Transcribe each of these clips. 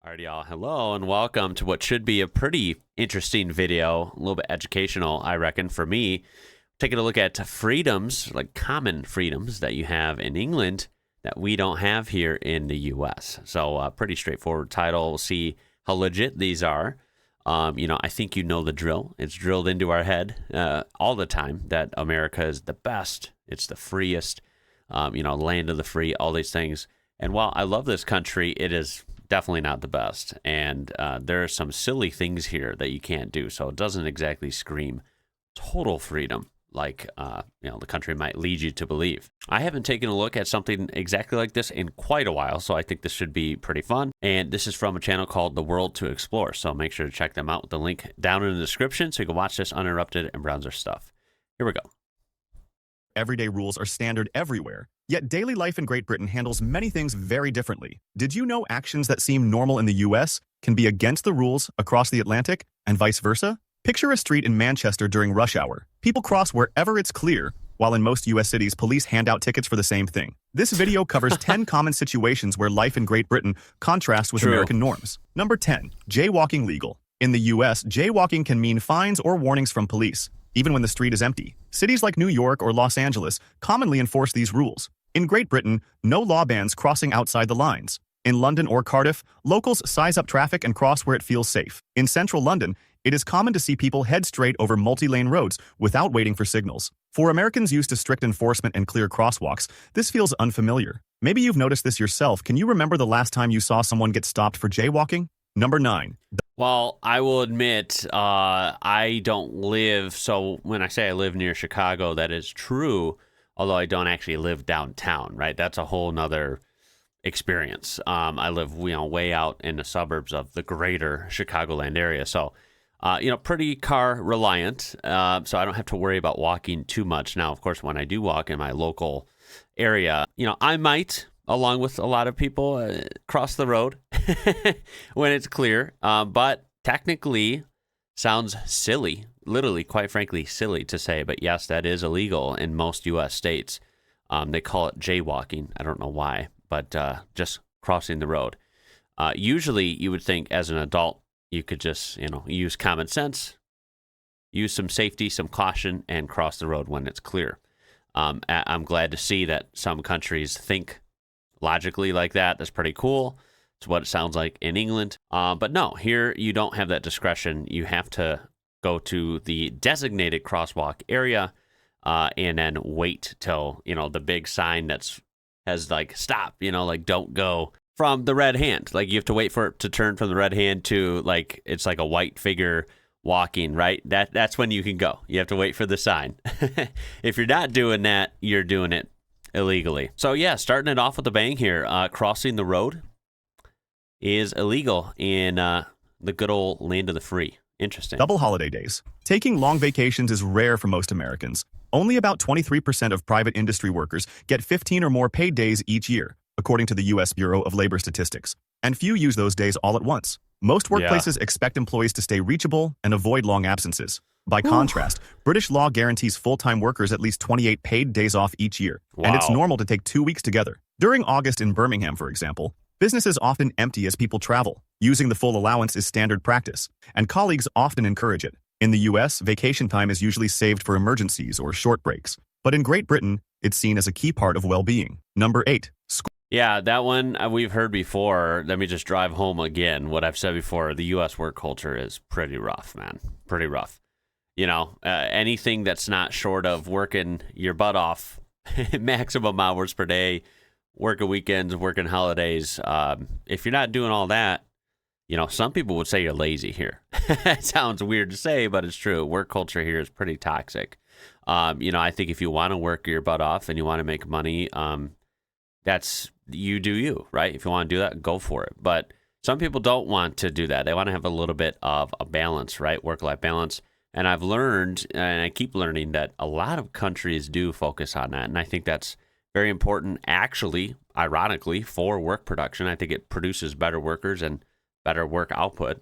Alrighty, y'all. Hello and welcome to what should be a pretty interesting video, a little bit educational, I reckon, for me. Taking a look at freedoms, like common freedoms that you have in England that we don't have here in the U.S. So pretty straightforward title. We'll see how legit these are. I think you know the drill. It's drilled into our head all the time that America is the best. It's the freest, land of the free, all these things. And while I love this country, it is definitely not the best. And there are some silly things here that you can't do. So it doesn't exactly scream total freedom like, the country might lead you to believe. I haven't taken a look at something exactly like this in quite a while, so I think this should be pretty fun. And this is from a channel called The World to Explore. So make sure to check them out with the link down in the description so you can watch this uninterrupted and browse their stuff. Here we go. Everyday rules are standard everywhere, yet daily life in Great Britain handles many things very differently. Did you know actions that seem normal in the US can be against the rules across the Atlantic and vice versa? Picture a street in Manchester during rush hour. People cross wherever it's clear, while in most US cities, police hand out tickets for the same thing. This video covers 10 common situations where life in Great Britain contrasts with American norms. Number 10. Jaywalking legal. In the US, jaywalking can mean fines or warnings from police, even when the street is empty. Cities like New York or Los Angeles commonly enforce these rules. In Great Britain, no law bans crossing outside the lines. In London or Cardiff, locals size up traffic and cross where it feels safe. In central London, it is common to see people head straight over multi-lane roads without waiting for signals. For Americans used to strict enforcement and clear crosswalks, this feels unfamiliar. Maybe you've noticed this yourself. Can you remember the last time you saw someone get stopped for jaywalking? Number 9. Well, I will admit, I don't live, so when I say I live near Chicago, that is true, although I don't actually live downtown, right? That's a whole nother experience. I live, way out in the suburbs of the greater Chicagoland area, so, pretty car reliant, so I don't have to worry about walking too much. Now, of course, when I do walk in my local area, I might, along with a lot of people, cross the road when it's clear. But technically, sounds silly, literally, quite frankly, silly to say. But yes, that is illegal in most U.S. states. They call it jaywalking. I don't know why, but just crossing the road. Usually, you would think as an adult, you could just, use common sense, use some safety, some caution, and cross the road when it's clear. I'm glad to see that some countries think logically like that. That's pretty cool. It's what it sounds like in England. But no, here you don't have that discretion. You have to go to the designated crosswalk area and then wait till, the big sign has like stop, like don't go from the red hand. Like you have to wait for it to turn from the red hand to like, it's like a white figure walking, right? That's when you can go. You have to wait for the sign. If you're not doing that, you're doing it illegally. So yeah, starting it off with a bang here. Crossing the road is illegal in the good old land of the free. Interesting. Double holiday days. Taking long vacations is rare for most Americans. Only about 23% of private industry workers get 15 or more paid days each year, according to the U.S. Bureau of Labor Statistics. And few use those days all at once. Most workplaces expect employees to stay reachable and avoid long absences. By contrast, British law guarantees full-time workers at least 28 paid days off each year, and it's normal to take 2 weeks together. During August in Birmingham, for example, businesses often empty as people travel. Using the full allowance is standard practice, and colleagues often encourage it. In the US, vacation time is usually saved for emergencies or short breaks, but in Great Britain, it's seen as a key part of well-being. Number 8. Yeah, that one we've heard before. Let me just drive home again what I've said before. The U.S. work culture is pretty rough, man. Pretty rough. Anything that's not short of working your butt off maximum hours per day, working weekends, working holidays. If you're not doing all that, some people would say you're lazy here. It sounds weird to say, but it's true. Work culture here is pretty toxic. I think if you want to work your butt off and you want to make money, that's you do you, right? If you want to do that, go for it. But some people don't want to do that. They want to have a little bit of a balance, right? Work-life balance. And I've learned, and I keep learning, that a lot of countries do focus on that. And I think that's very important, actually, ironically, for work production. I think it produces better workers and better work output.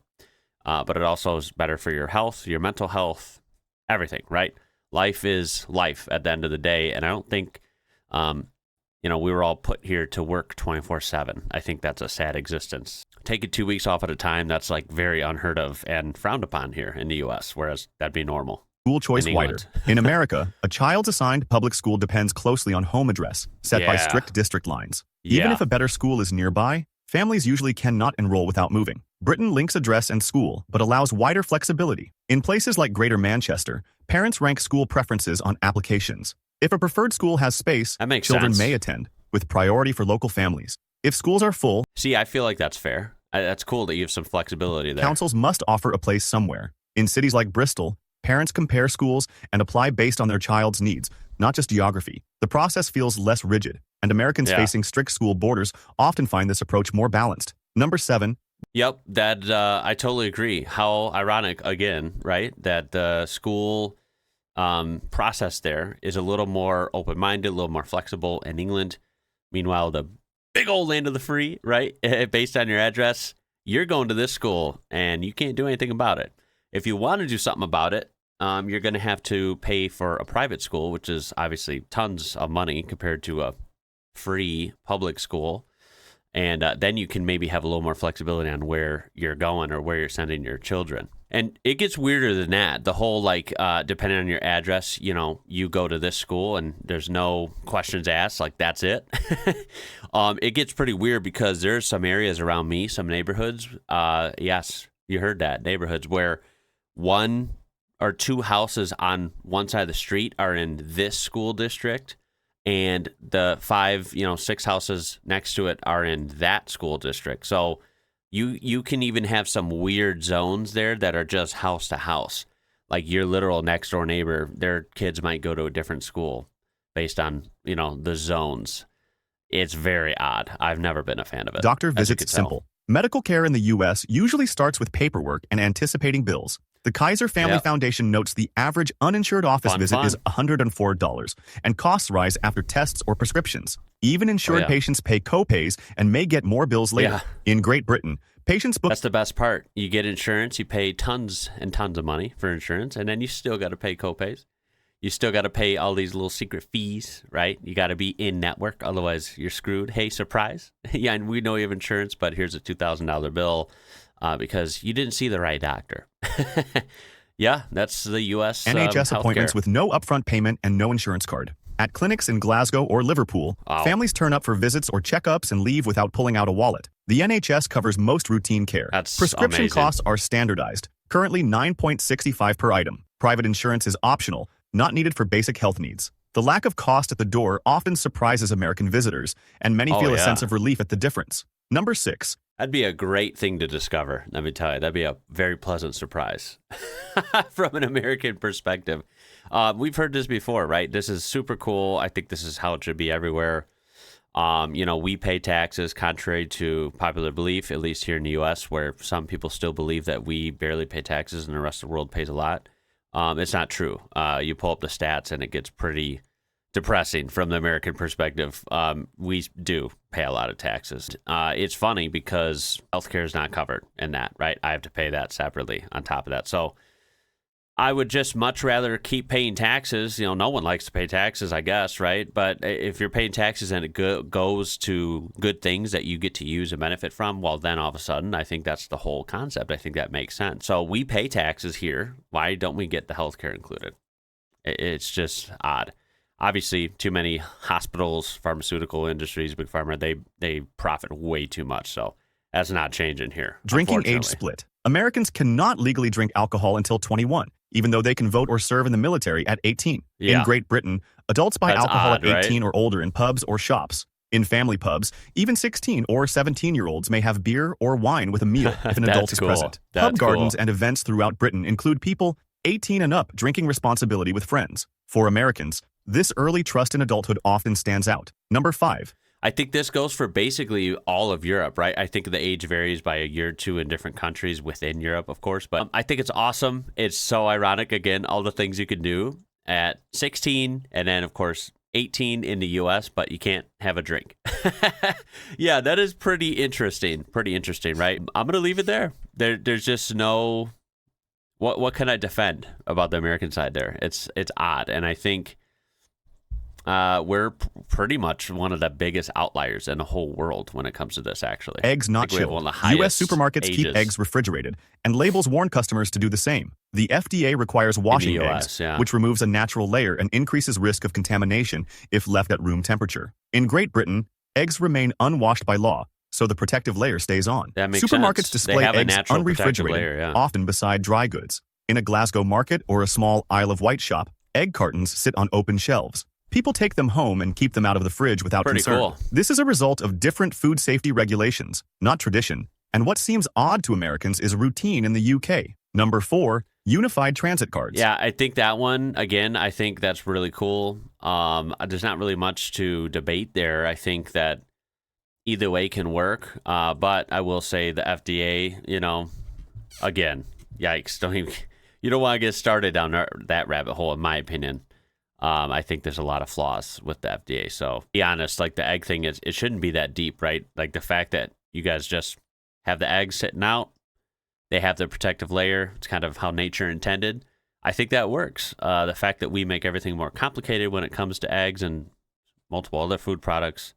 But it also is better for your health, your mental health, everything, right? Life is life at the end of the day. And I don't think, we were all put here to work 24/7. I think that's a sad existence. taking 2 weeks off at a time, that's like very unheard of and frowned upon here in the U.S., whereas that'd be normal. School choice In wider. England. In America, a child's assigned public school depends closely on home address, set by Yeah. strict district lines. Even Yeah. if a better school is nearby, families usually cannot enroll without moving. Britain links address and school, but allows wider flexibility. In places like Greater Manchester, parents rank school preferences on applications. If a preferred school has space, That makes children sense. may attend, with priority for local families. If schools are full, See, I feel like that's fair. That's cool that you have some flexibility there. councils must offer a place somewhere. In cities like Bristol, parents compare schools and apply based on their child's needs, not just geography. The process feels less rigid, and Americans Yeah. facing strict school borders often find this approach more balanced. Number 7, Yep, that I totally agree. How ironic, again, right? That the school process there is a little more open-minded, a little more flexible in England. Meanwhile, the big old land of the free, right? Based on your address, you're going to this school and you can't do anything about it. If you want to do something about it, you're going to have to pay for a private school, which is obviously tons of money compared to a free public school. And then you can maybe have a little more flexibility on where you're going or where you're sending your children. And it gets weirder than that. The whole, like, depending on your address, you go to this school and there's no questions asked. Like, that's it. It gets pretty weird because there's some areas around me, some neighborhoods. Yes, you heard that. Neighborhoods where 1 or 2 houses on one side of the street are in this school district, and the 5, 6 houses next to it are in that school district. So you can even have some weird zones there that are just house to house. Like your literal next door neighbor, their kids might go to a different school based on, the zones. It's very odd. I've never been a fan of it. doctor as you visits could tell. simple. Medical care in the U.S. usually starts with paperwork and anticipating bills. The Kaiser Family Yep. Foundation notes the average uninsured office Fun, visit fun. is $104, and costs rise after tests or prescriptions. Even insured yeah. patients pay copays and may get more bills later. In Great Britain, patients book That's the best part. You get insurance, you pay tons and tons of money for insurance, and then you still got to pay copays. You still got to pay all these little secret fees, right? You got to be in network, otherwise you're screwed. Hey, surprise. Yeah, and we know you have insurance, but here's a $2,000 bill because you didn't see the right doctor. Yeah, that's the U.S. NHS appointments healthcare. with no upfront payment and no insurance card. At clinics in Glasgow or Liverpool, Wow. families turn up for visits or checkups and leave without pulling out a wallet. The NHS covers most routine care. That's Prescription amazing. costs are standardized, currently $9.65 per item. Private insurance is optional, not needed for basic health needs. The lack of cost at the door often surprises American visitors, and many Oh, feel a yeah. sense of relief at the difference. Number 6. That'd be a great thing to discover, let me tell you. That'd be a very pleasant surprise from an American perspective. We've heard this before, right? This is super cool. I think this is how it should be everywhere. We pay taxes contrary to popular belief, at least here in the U.S., where some people still believe that we barely pay taxes and the rest of the world pays a lot. It's not true. You pull up the stats and it gets pretty depressing from the American perspective. We do pay a lot of taxes. It's funny because healthcare is not covered in that, right? I have to pay that separately on top of that. So I would just much rather keep paying taxes. No one likes to pay taxes, I guess, right? But if you're paying taxes and it goes to good things that you get to use and benefit from, well, then all of a sudden, I think that's the whole concept. I think that makes sense. So we pay taxes here. Why don't we get the healthcare included? It's just odd. Obviously, too many hospitals, pharmaceutical industries, big pharma, they profit way too much. So that's not changing here. Drinking age unfortunately. split. Americans cannot legally drink alcohol until 21, even though they can vote or serve in the military at 18. Yeah. In Great Britain, adults buy That's alcohol odd, at 18 right? or older in pubs or shops. In family pubs, even 16 or 17-year-olds may have beer or wine with a meal if an That's adult is cool. present. That's Pub gardens cool. and events throughout Britain include people 18 and up drinking responsibility with friends. For Americans, this early trust in adulthood often stands out. Number 5. I think this goes for basically all of Europe, right? I think the age varies by a year or two in different countries within Europe, of course. But I think it's awesome. It's so ironic, again, all the things you can do at 16 and then, of course, 18 in the U.S., but you can't have a drink. Yeah, that is pretty interesting. Pretty interesting, right? I'm going to leave it there. There's just no... What can I defend about the American side there? It's odd. And I think We're pretty much one of the biggest outliers in the whole world when it comes to this, actually. Eggs not We have one chilled. of the U.S. highest supermarkets keep ages eggs refrigerated, and labels warn customers to do the same. The FDA requires washing in the eggs, US, yeah. which removes a natural layer and increases risk of contamination if left at room temperature. In Great Britain, eggs remain unwashed by law, so the protective layer stays on. That makes Supermarkets sense. display They have a eggs natural protective unrefrigerated, layer, yeah. often beside dry goods. In a Glasgow market or a small Isle of Wight shop, egg cartons sit on open shelves. People take them home and keep them out of the fridge without Pretty concern. cool. This is a result of different food safety regulations, not tradition. And what seems odd to Americans is routine in the UK. Number 4, unified transit cards. Yeah, I think that one, again, I think that's really cool. There's not really much to debate there. I think that either way can work. But I will say the FDA, again, yikes. You don't want to get started down that rabbit hole, in my opinion. I think there's a lot of flaws with the FDA. So be honest, like the egg thing, it shouldn't be that deep, right? Like the fact that you guys just have the eggs sitting out, they have the protective layer. It's kind of how nature intended. I think that works. The fact that we make everything more complicated when it comes to eggs and multiple other food products,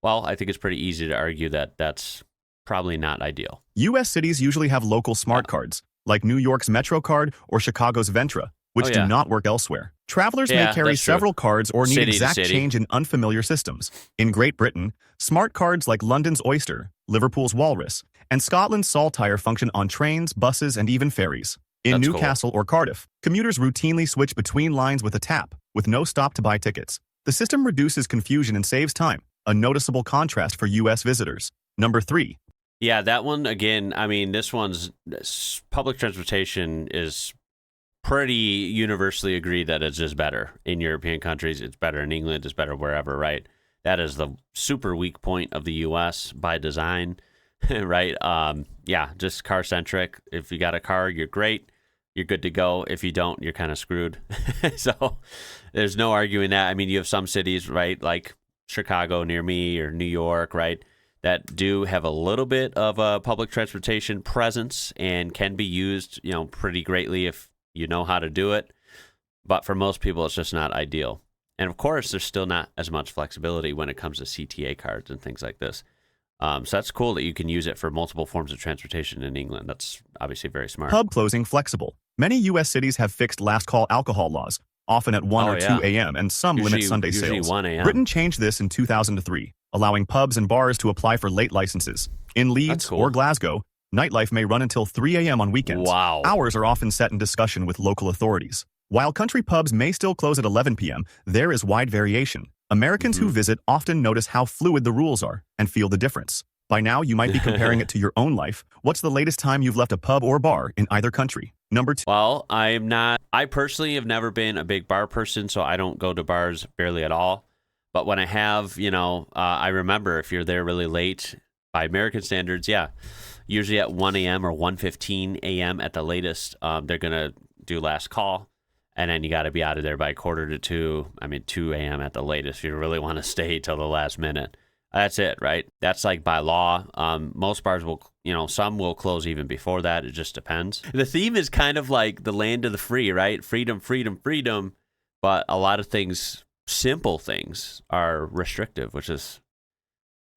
well, I think it's pretty easy to argue that that's probably not ideal. U.S. cities usually have local smart cards, like New York's MetroCard or Chicago's Ventra, which do not work elsewhere. Travelers may carry that's true. several cards or need City to exact city. change in unfamiliar systems. In Great Britain, smart cards like London's Oyster, Liverpool's Walrus, and Scotland's Saltire function on trains, buses, and even ferries. In That's cool. Newcastle or Cardiff, commuters routinely switch between lines with a tap, with no stop to buy tickets. The system reduces confusion and saves time, a noticeable contrast for U.S. visitors. Number 3. Yeah, that one, again, I mean, public transportation is pretty universally agreed that it's just better. In European countries, it's better. In England, it's better wherever, right? That is the super weak point of the U.S. by design, right? Just car-centric. If you got a car, you're great. You're good to go. If you don't, you're kind of screwed. So there's no arguing that. I mean, you have some cities, right, like Chicago near me or New York, right, that do have a little bit of a public transportation presence and can be used, pretty greatly if you know how to do it. But for most people, it's just not ideal. And of course, there's still not as much flexibility when it comes to CTA cards and things like this. So that's cool that you can use it for multiple forms of transportation in England. That's obviously very smart. Pub closing flexible. Many U.S. cities have fixed last call alcohol laws, often at 1 or 2 a.m., and some limit Sunday usually sales. 1 a.m. Britain changed this in 2003, allowing pubs and bars to apply for late licenses. In Leeds cool. or Glasgow, nightlife may run until 3 a.m. on weekends. Wow. Hours are often set in discussion with local authorities. While country pubs may still close at 11 p.m., there is wide variation. Americans who visit often notice how fluid the rules are and feel the difference. By now, you might be comparing it to your own life. What's the latest time you've left a pub or bar in either country? Number 2. Well, I personally have never been a big bar person, so I don't go to bars barely at all. But when I have, I remember if you're there really late, by American standards, usually at 1 a.m. or 1:15 a.m. at the latest, they're going to do last call. And then you got to be out of there by 1:45, 2 a.m. at the latest if you really want to stay till the last minute. That's it, right? That's like by law. Most bars will, some will close even before that. It just depends. The theme is kind of like the land of the free, right? Freedom, freedom, freedom. But a lot of things, simple things, are restrictive, which is,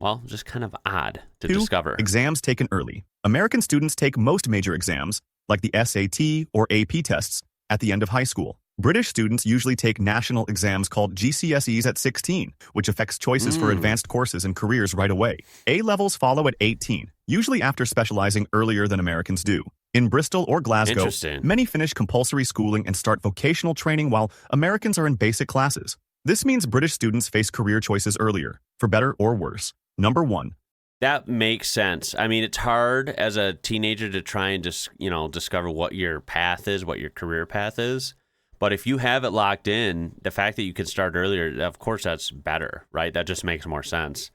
well, just kind of odd to 2. discover. Exams taken early. American students take most major exams, like the SAT or AP tests, at the end of high school. British students usually take national exams called GCSEs at 16, which affects choices for advanced courses and careers right away. A-levels follow at 18, usually after specializing earlier than Americans do. In Bristol or Glasgow, Interesting. many finish compulsory schooling and start vocational training while Americans are in basic classes. This means British students face career choices earlier, for better or worse. Number 1. That makes sense. I mean, it's hard as a teenager to try and just, discover what your path is, what your career path is. But if you have it locked in, the fact that you can start earlier, of course, that's better, right? That just makes more sense.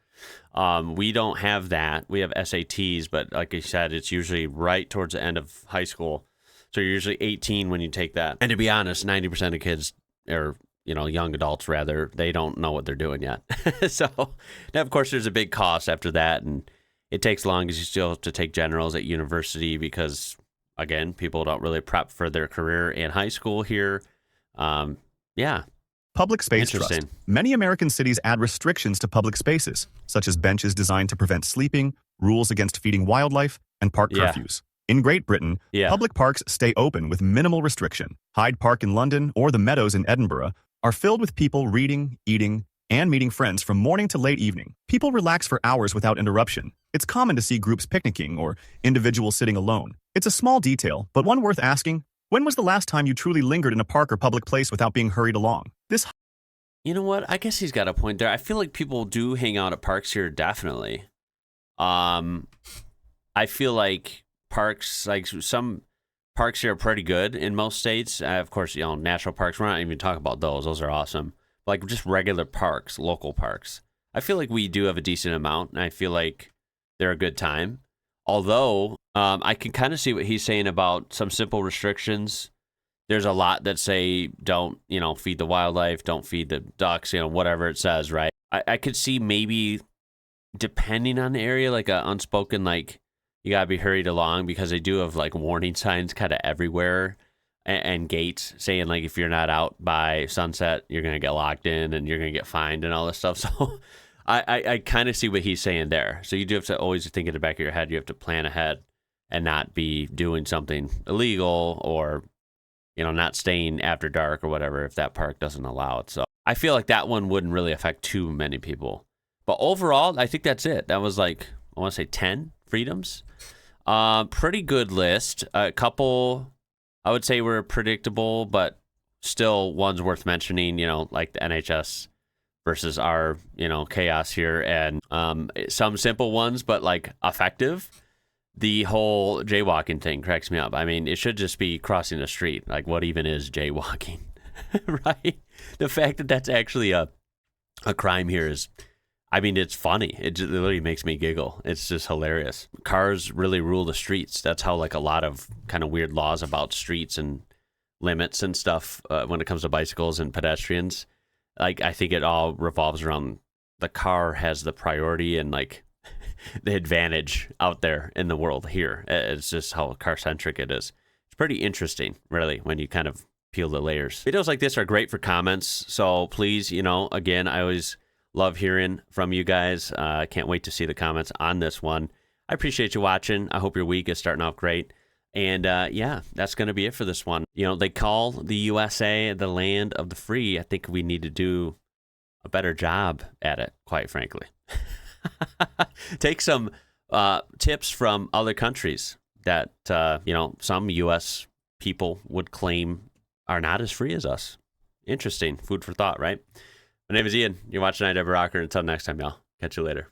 We don't have that. We have SATs, but like I said, it's usually right towards the end of high school. So you're usually 18 when you take that. And to be honest, 90% of kids, or young adults rather, they don't know what they're doing yet. So now, of course, there's a big cost after that, and it takes long as you still have to take generals at university because, again, people don't really prep for their career in high school here. Public Space Trust. Interesting. Many American cities add restrictions to public spaces, such as benches designed to prevent sleeping, rules against feeding wildlife, and park Yeah. curfews. In Great Britain, Yeah. public parks stay open with minimal restriction. Hyde Park in London or the Meadows in Edinburgh are filled with people reading, eating, and meeting friends from morning to late evening. People relax for hours without interruption. It's common to see groups picnicking or individuals sitting alone. It's a small detail, but one worth asking. When was the last time you truly lingered in a park or public place without being hurried along? This You know what? I guess he's got a point there. I feel like people do hang out at parks here, definitely. I feel like parks, like some parks here are pretty good in most states. Of course, national parks, we're not even talking about those. Those are awesome. Like just regular parks, local parks. I feel like we do have a decent amount, and I feel like they're a good time. Although, I can kind of see what he's saying about some simple restrictions. There's a lot that say don't, feed the wildlife, don't feed the ducks, whatever it says, right? I could see maybe, depending on the area, like a unspoken, like, you gotta be hurried along, because they do have like warning signs kind of everywhere and gates saying like if you're not out by sunset, you're gonna get locked in and you're gonna get fined and all this stuff. So I kind of see what he's saying there. So you do have to always think in the back of your head, you have to plan ahead and not be doing something illegal or not staying after dark or whatever if that park doesn't allow it. So I feel like that one wouldn't really affect too many people. But overall, I think that's it. That was like, I want to say 10 freedoms. Pretty good list. A couple, I would say, were predictable, but still ones worth mentioning, like the NHS versus our, chaos here. And some simple ones, but like effective. The whole jaywalking thing cracks me up. I mean, it should just be crossing the street. Like, what even is jaywalking, right? The fact that that's actually a crime here is, I mean, it's funny. It just literally makes me giggle. It's just hilarious. Cars really rule the streets. That's how, like, a lot of kind of weird laws about streets and limits and stuff when it comes to bicycles and pedestrians. Like, I think it all revolves around the car has the priority and, like, the advantage out there in the world here. It's just how car-centric it is. It's pretty interesting, really, when you kind of peel the layers. Videos like this are great for comments, so please, again, I always love hearing from you guys. I can't wait to see the comments on this one. I appreciate you watching. I hope your week is starting off great. And yeah, that's going to be it for this one. They call the USA the land of the free. I think we need to do a better job at it, quite frankly. Take some tips from other countries that, some U.S. people would claim are not as free as us. Interesting. Food for thought, right? My name is Ian. You're watching IWrocker. Until next time, y'all. Catch you later.